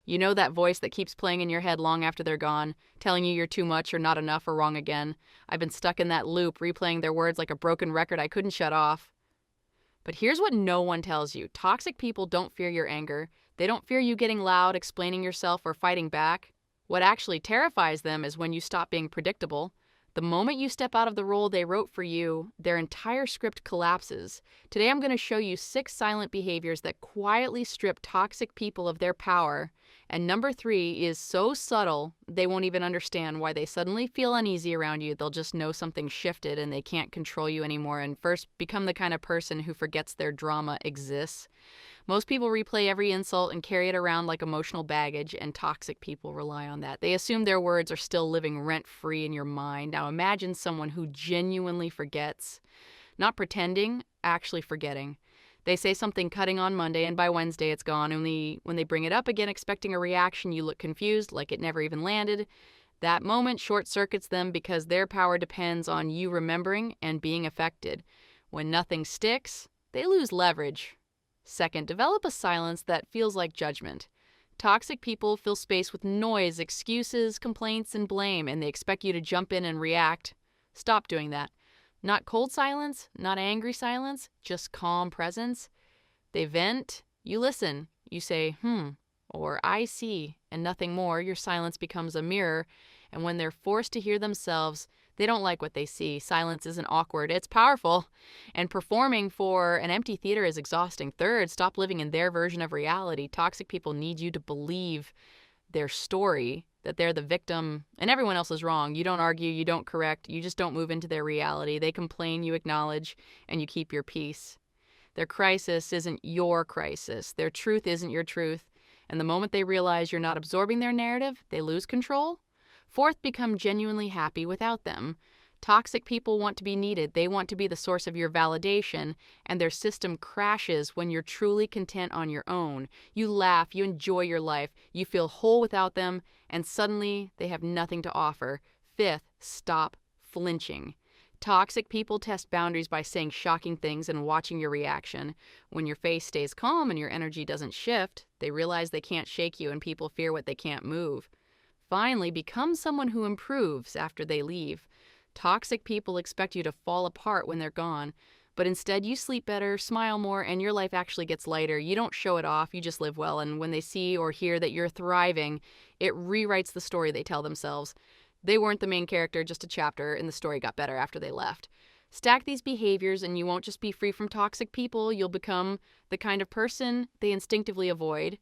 You know that voice that keeps playing in your head long after they're gone, telling you you're too much or not enough or wrong again. I've been stuck in that loop, replaying their words like a broken record I couldn't shut off. But here's what no one tells you. Toxic people don't fear your anger. They don't fear you getting loud, explaining yourself, or fighting back. What actually terrifies them is when you stop being predictable. The moment you step out of the role they wrote for you, their entire script collapses. Today I'm going to show you 6 silent behaviors that quietly strip toxic people of their power. And number 3 is so subtle, they won't even understand why they suddenly feel uneasy around you. They'll just know something shifted and they can't control you anymore, and first become the kind of person who forgets their drama exists. Most people replay every insult and carry it around like emotional baggage, and toxic people rely on that. They assume their words are still living rent-free in your mind. Now imagine someone who genuinely forgets. Not pretending, actually forgetting. They say something cutting on Monday, and by Wednesday it's gone. Only when they bring it up again expecting a reaction, you look confused, like it never even landed. That moment short-circuits them because their power depends on you remembering and being affected. When nothing sticks, they lose leverage. Second, develop a silence that feels like judgment. Toxic people fill space with noise, excuses, complaints, and blame, and they expect you to jump in and react. Stop doing that. Not cold silence, not angry silence, just calm presence. They vent, you listen. You say, or I see, and nothing more. Your silence becomes a mirror, and when they're forced to hear themselves, they don't like what they see. Silence isn't awkward, it's powerful. And performing for an empty theater is exhausting. Third, stop living in their version of reality. Toxic people need you to believe their story, that they're the victim and everyone else is wrong. You don't argue, you don't correct, you just don't move into their reality. They complain, you acknowledge, and you keep your peace. Their crisis isn't your crisis. Their truth isn't your truth. And the moment they realize you're not absorbing their narrative, they lose control. Fourth, become genuinely happy without them. Toxic people want to be needed. They want to be the source of your validation, and their system crashes when you're truly content on your own. You laugh, you enjoy your life, you feel whole without them, and suddenly they have nothing to offer. Fifth, stop flinching. Toxic people test boundaries by saying shocking things and watching your reaction. When your face stays calm and your energy doesn't shift, they realize they can't shake you, and people fear what they can't move. Finally, become someone who improves after they leave. Toxic people expect you to fall apart when they're gone, but instead you sleep better, smile more, and your life actually gets lighter. You don't show it off, you just live well, and when they see or hear that you're thriving, it rewrites the story they tell themselves. They weren't the main character, just a chapter, and the story got better after they left. Stack these behaviors and you won't just be free from toxic people, you'll become the kind of person they instinctively avoid,